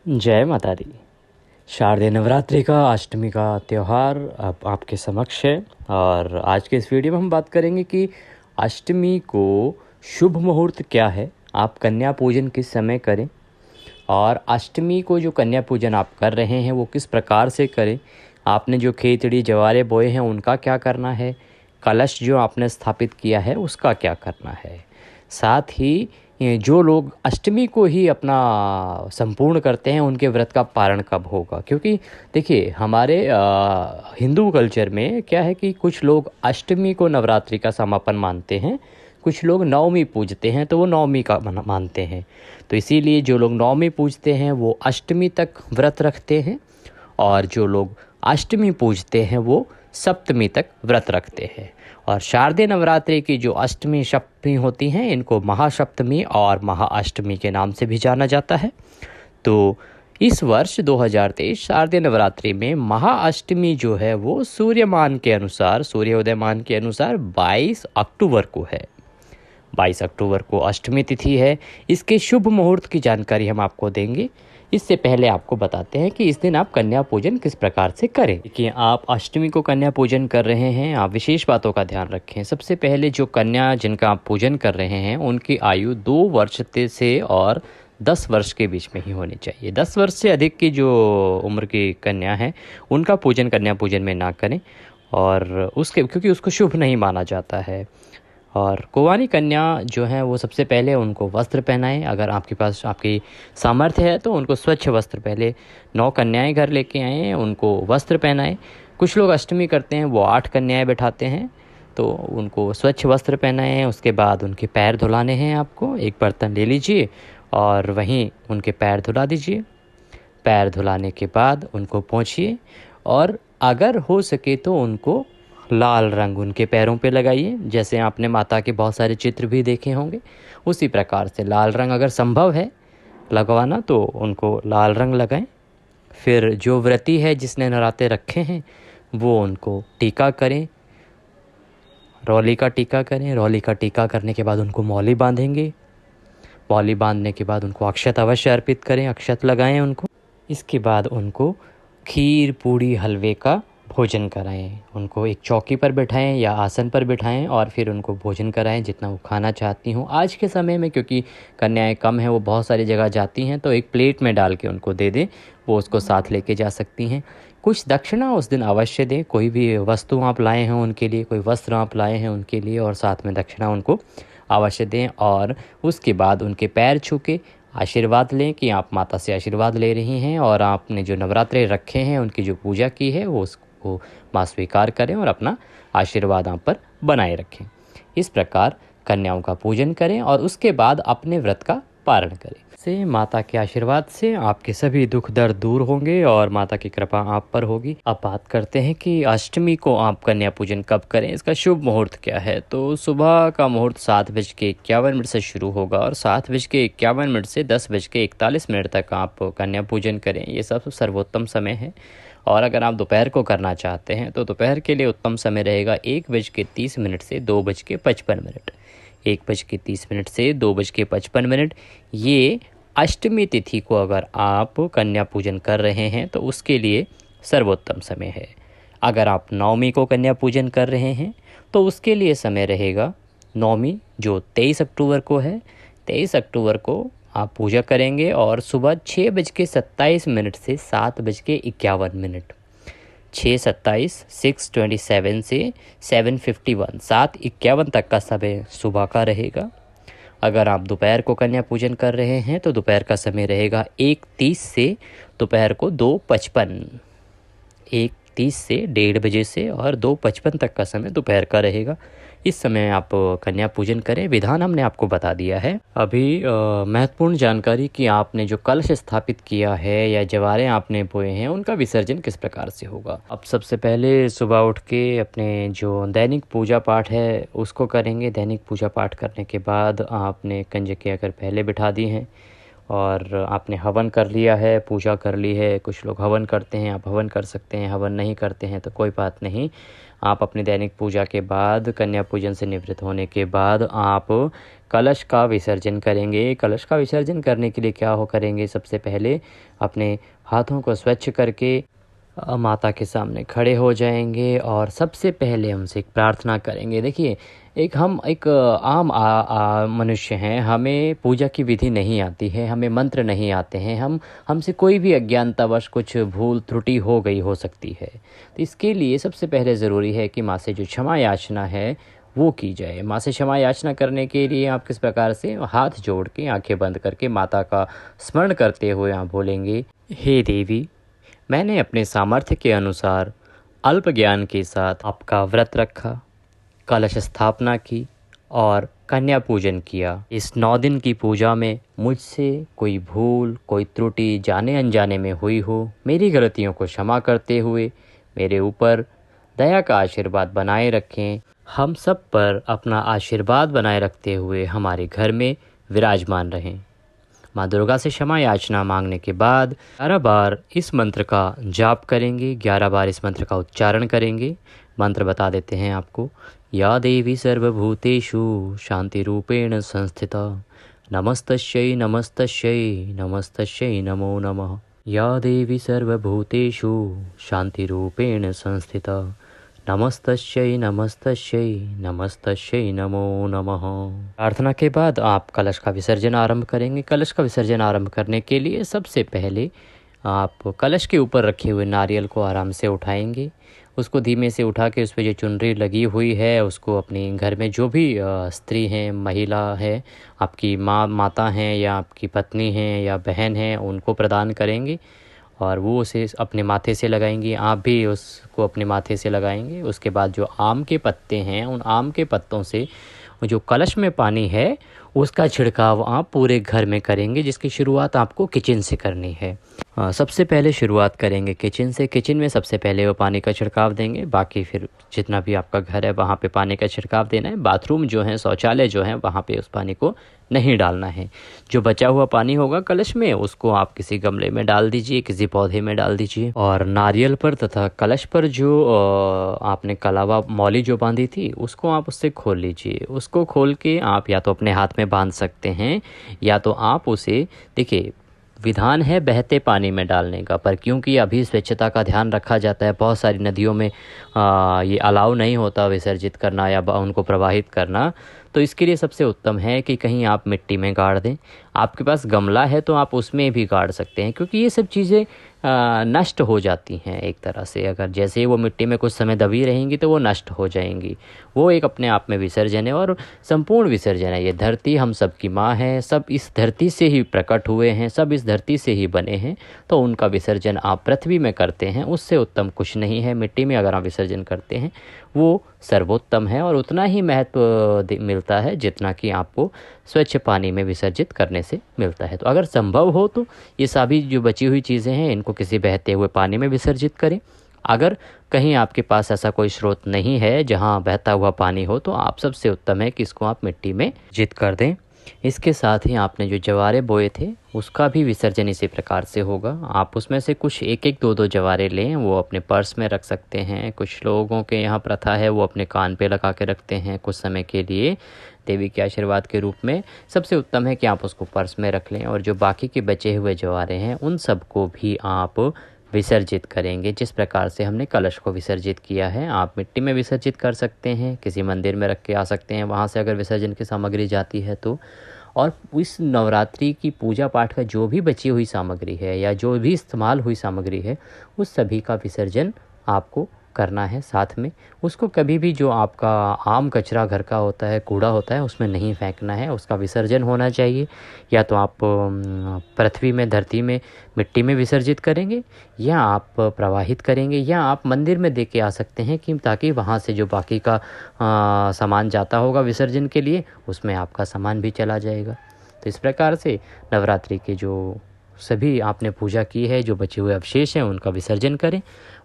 जय माता दी। शारदीय नवरात्रि का अष्टमी का त्यौहार अब आपके समक्ष है और आज के इस वीडियो में हम बात करेंगे कि अष्टमी को शुभ मुहूर्त क्या है, आप कन्या पूजन किस समय करें और अष्टमी को जो कन्या पूजन आप कर रहे हैं वो किस प्रकार से करें। आपने जो खेतड़ी जवारे बोए हैं उनका क्या करना है, कलश जो आपने स्थापित किया है उसका क्या करना है। साथ ही ये जो लोग अष्टमी को ही अपना संपूर्ण करते हैं उनके व्रत का पारण कब होगा, क्योंकि देखिए हमारे हिंदू कल्चर में क्या है कि कुछ लोग अष्टमी को नवरात्रि का समापन मानते हैं, कुछ लोग नवमी पूजते हैं तो वो नवमी का मानते हैं। तो इसीलिए जो लोग नवमी पूजते हैं वो अष्टमी तक व्रत रखते हैं और जो लोग अष्टमी पूजते हैं वो सप्तमी तक व्रत रखते हैं। और शारदीय नवरात्रि की जो अष्टमी सप्तमी होती हैं इनको महासप्तमी और महाअष्टमी के नाम से भी जाना जाता है। तो इस वर्ष 2023 शारदीय नवरात्रि में महाअष्टमी जो है वो सूर्यमान के अनुसार, सूर्योदयमान के अनुसार 22 अक्टूबर को है। 22 अक्टूबर को अष्टमी तिथि है। इसके शुभ मुहूर्त की जानकारी हम आपको देंगे। इससे पहले आपको बताते हैं कि इस दिन आप कन्या पूजन किस प्रकार से करें। देखिए, आप अष्टमी को कन्या पूजन कर रहे हैं, आप विशेष बातों का ध्यान रखें। सबसे पहले जो कन्या जिनका आप पूजन कर रहे हैं उनकी आयु 2 वर्ष से और 10 वर्ष के बीच में ही होनी चाहिए। 10 वर्ष से अधिक की जो उम्र की कन्या है उनका पूजन कन्या पूजन में ना करें और उसके क्योंकि उसको शुभ नहीं माना जाता है। और कुंवारी कन्या जो है वो सबसे पहले उनको वस्त्र पहनाएं। अगर आपके पास आपकी सामर्थ्य है तो उनको स्वच्छ वस्त्र, पहले 9 कन्याएं घर लेके आएँ, उनको वस्त्र पहनाएं। कुछ लोग अष्टमी करते हैं वो 8 कन्याएं बैठाते हैं तो उनको स्वच्छ वस्त्र पहनाएं। उसके बाद उनके पैर धुलाने हैं। आपको एक बर्तन ले लीजिए और वहीं उनके पैर धुला दीजिए। पैर धुलाने के बाद उनको पोंछिए और अगर हो सके तो उनको लाल रंग उनके पैरों पे लगाइए। जैसे आपने माता के बहुत सारे चित्र भी देखे होंगे उसी प्रकार से लाल रंग अगर संभव है लगवाना तो उनको लाल रंग लगाएं। फिर जो व्रती है जिसने नराते रखे हैं वो उनको टीका करें, रौली का टीका करें। रौली का टीका करने के बाद उनको मौली बांधेंगे। मौली बांधने के बाद उनको अक्षत अवश्य अर्पित करें, अक्षत लगाएं उनको। इसके बाद उनको खीर पूड़ी हलवे का भोजन कराएं। उनको एक चौकी पर बिठाएं या आसन पर बिठाएं और फिर उनको भोजन कराएं जितना वो खाना चाहती हों। आज के समय में क्योंकि कन्याएं कम हैं, वो बहुत सारी जगह जाती हैं, तो एक प्लेट में डाल के उनको दे दें, वो उसको साथ लेके जा सकती हैं। कुछ दक्षिणा उस दिन अवश्य दें। कोई भी वस्तु आप लाए हैं उनके लिए, कोई वस्त्र आप लाए हैं उनके लिए और साथ में दक्षिणा उनको अवश्य दें। और उसके बाद उनके पैर छू के आशीर्वाद लें कि आप माता से आशीर्वाद ले रही हैं और आपने जो नवरात्रे रखे हैं उनकी जो पूजा की है वो उसको माँ स्वीकार करें और अपना आशीर्वाद आप पर बनाए रखें। इस प्रकार कन्याओं का पूजन करें और उसके बाद अपने व्रत का पारण करें। से माता के आशीर्वाद से आपके सभी दुख दर्द दूर होंगे और माता की कृपा आप पर होगी। अब बात करते हैं कि अष्टमी को आप कन्या पूजन कब करें, इसका शुभ मुहूर्त क्या है। तो सुबह का मुहूर्त 7:51 से शुरू होगा और 7:51 से 10:41 तक आप कन्या पूजन करें। ये सब सर्वोत्तम समय है। और अगर आप दोपहर को करना चाहते हैं तो दोपहर के लिए उत्तम समय रहेगा 1:30 से 2:55। 1:30 से 2:55। ये अष्टमी तिथि को अगर आप कन्या पूजन कर रहे हैं तो उसके लिए सर्वोत्तम समय है। अगर आप नवमी को कन्या पूजन कर रहे हैं तो उसके लिए समय रहेगा नवमी जो 23 अक्टूबर को है। 23 अक्टूबर को आप पूजा करेंगे और सुबह 6:27 से 7:51। 6:27 से 7:51, 7:51 तक का समय सुबह का रहेगा। अगर आप दोपहर को कन्या पूजन कर रहे हैं तो दोपहर का समय रहेगा 1:30 से दोपहर को 2:55। 1:30 से 1:30 से और 2:55 तक का समय दोपहर का रहेगा। इस समय आप कन्या पूजन करें। विधान हमने आपको बता दिया है। अभी महत्वपूर्ण जानकारी कि आपने जो कलश स्थापित किया है या जवारे आपने बोए हैं उनका विसर्जन किस प्रकार से होगा। अब सबसे पहले सुबह उठ के अपने जो दैनिक पूजा पाठ है उसको करेंगे। दैनिक पूजा पाठ करने के बाद आपने कंजकें अगर पहले बिठा दी हैं और आपने हवन कर लिया है, पूजा कर ली है, कुछ लोग हवन करते हैं, आप हवन कर सकते हैं, हवन नहीं करते हैं तो कोई बात नहीं। आप अपनी दैनिक पूजा के बाद, कन्या पूजन से निवृत्त होने के बाद आप कलश का विसर्जन करेंगे। कलश का विसर्जन करने के लिए क्या हो करेंगे, सबसे पहले अपने हाथों को स्वच्छ करके माता के सामने खड़े हो जाएंगे और सबसे पहले हमसे एक प्रार्थना करेंगे। देखिए, हम एक आम मनुष्य हैं, हमें पूजा की विधि नहीं आती है, हमें मंत्र नहीं आते हैं, हमसे कोई भी अज्ञानतावश कुछ भूल त्रुटि हो गई हो सकती है। तो इसके लिए सबसे पहले ज़रूरी है कि माँ से जो क्षमा याचना है वो की जाए। माँ से क्षमा याचना करने के लिए आप किस प्रकार से हाथ जोड़ के, आंखें बंद करके माता का स्मरण करते हुए आप बोलेंगे, हे देवी, मैंने अपने सामर्थ्य के अनुसार अल्प ज्ञान के साथ आपका व्रत रखा, कलश स्थापना की और कन्या पूजन किया। इस 9 दिन की पूजा में मुझसे कोई भूल, कोई त्रुटि जाने अनजाने में हुई हो, मेरी गलतियों को क्षमा करते हुए मेरे ऊपर दया का आशीर्वाद बनाए रखें। हम सब पर अपना आशीर्वाद बनाए रखते हुए हमारे घर में विराजमान रहें। माँ दुर्गा से क्षमा याचना मांगने के बाद 11 बार इस मंत्र का जाप करेंगे, 11 बार इस मंत्र का उच्चारण करेंगे। मंत्र बता देते हैं आपको। या देवी सर्वभूतेषु शांति रूपेण संस्थिता, नमस्तस्यै नमस्तस्यै नमस्तस्यै नमो नमः। या देवी सर्वभूतेषु शांति रूपेण संस्थिता, नमस्तस्यै नमस्तस्यै नमस्तस्यै नमो नमः। प्रार्थना के बाद आप कलश का विसर्जन आरंभ करेंगे। कलश का विसर्जन आरंभ करने के लिए सबसे पहले आप कलश के ऊपर रखे हुए नारियल को आराम से उठाएंगे। उसको धीमे से उठा के उस पर जो चुनरी लगी हुई है उसको अपने घर में जो भी स्त्री हैं, महिला है, आपकी माता हैं या आपकी पत्नी हैं या बहन हैं, उनको प्रदान करेंगे और वो उसे अपने माथे से लगाएंगी। आप भी उसको अपने माथे से लगाएंगे। उसके बाद जो आम के पत्ते हैं, उन आम के पत्तों से जो कलश में पानी है उसका छिड़काव आप पूरे घर में करेंगे, जिसकी शुरुआत आपको किचन से करनी है। सबसे पहले शुरुआत करेंगे किचन से। किचन में सबसे पहले वो पानी का छिड़काव देंगे, बाकी फिर जितना भी आपका घर है वहाँ पे पानी का छिड़काव देना है। बाथरूम जो है, शौचालय जो है, वहाँ पे उस पानी को नहीं डालना है। जो बचा हुआ पानी होगा कलश में उसको आप किसी गमले में डाल दीजिए, किसी पौधे में डाल दीजिए। और नारियल पर तथा कलश पर जो आपने कलावा मौली जो बांधी थी उसको आप उससे खोल लीजिए। उसको खोल के आप या तो अपने हाथ में बांध सकते हैं या तो आप उसे, देखिए विधान है बहते पानी में डालने का, पर क्योंकि अभी स्वच्छता का ध्यान रखा जाता है, बहुत सारी नदियों में ये अलाउ नहीं होता विसर्जित करना या उनको प्रवाहित करना, तो इसके लिए सबसे उत्तम है कि कहीं आप मिट्टी में गाड़ दें। आपके पास गमला है तो आप उसमें भी गाड़ सकते हैं, क्योंकि ये सब चीज़ें नष्ट हो जाती हैं एक तरह से। अगर जैसे ही वो मिट्टी में कुछ समय दबी रहेंगी तो वो नष्ट हो जाएंगी। वो एक अपने आप में विसर्जन है और संपूर्ण विसर्जन है। ये धरती हम सब की माँ है, सब इस धरती से ही प्रकट हुए हैं, सब इस धरती से ही बने हैं, तो उनका विसर्जन आप पृथ्वी में करते हैं, उससे उत्तम कुछ नहीं है। मिट्टी में अगर आप विसर्जन करते हैं वो सर्वोत्तम है और उतना ही महत्व मिलता है जितना कि आपको स्वच्छ पानी में विसर्जित करने से मिलता है। तो अगर संभव हो तो ये सभी जो बची हुई चीज़ें हैं इनको किसी बहते हुए पानी में विसर्जित करें। अगर कहीं आपके पास ऐसा कोई स्रोत नहीं है जहाँ बहता हुआ पानी हो तो आप सबसे उत्तम है कि इसको आप मिट्टी में विसर्जित कर दें। इसके साथ ही आपने जो जवारे बोए थे उसका भी विसर्जन इसी प्रकार से होगा। आप उसमें से कुछ एक एक दो दो जवारे लें, वो अपने पर्स में रख सकते हैं। कुछ लोगों के यहाँ प्रथा है वो अपने कान पे लगा के रखते हैं कुछ समय के लिए देवी के आशीर्वाद के रूप में। सबसे उत्तम है कि आप उसको पर्स में रख लें और जो बाकी के बचे हुए जवारे हैं उन सबको भी आप विसर्जित करेंगे। जिस प्रकार से हमने कलश को विसर्जित किया है आप मिट्टी में विसर्जित कर सकते हैं, किसी मंदिर में रख के आ सकते हैं, वहाँ से अगर विसर्जन की सामग्री जाती है तो। और इस नवरात्रि की पूजा पाठ का जो भी बची हुई सामग्री है या जो भी इस्तेमाल हुई सामग्री है उस सभी का विसर्जन आपको करना है। साथ में उसको कभी भी जो आपका आम कचरा घर का होता है, कूड़ा होता है, उसमें नहीं फेंकना है, उसका विसर्जन होना चाहिए। या तो आप पृथ्वी में, धरती में, मिट्टी में विसर्जित करेंगे या आप प्रवाहित करेंगे या आप मंदिर में दे के आ सकते हैं कि ताकि वहाँ से जो बाकी का सामान जाता होगा विसर्जन के लिए उसमें आपका सामान भी चला जाएगा। तो इस प्रकार से नवरात्रि के जो सभी आपने पूजा की है, जो बचे हुए अवशेष हैं उनका विसर्जन करें,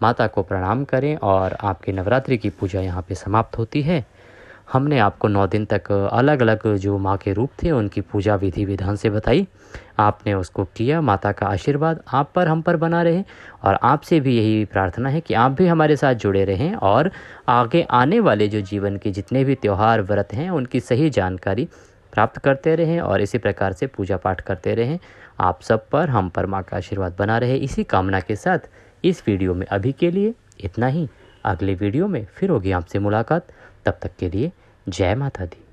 माता को प्रणाम करें और आपकी नवरात्रि की पूजा यहाँ पे समाप्त होती है। हमने आपको 9 दिन तक अलग अलग जो माँ के रूप थे उनकी पूजा विधि विधान से बताई, आपने उसको किया। माता का आशीर्वाद आप पर हम पर बना रहे और आपसे भी यही प्रार्थना है कि आप भी हमारे साथ जुड़े रहें और आगे आने वाले जो जीवन के जितने भी त्यौहार व्रत हैं उनकी सही जानकारी प्राप्त करते रहें और इसी प्रकार से पूजा पाठ करते रहें। आप सब पर हम पर माँ का आशीर्वाद बना रहे, इसी कामना के साथ इस वीडियो में अभी के लिए इतना ही। अगले वीडियो में फिर होगी आपसे मुलाकात, तब तक के लिए जय माता दी।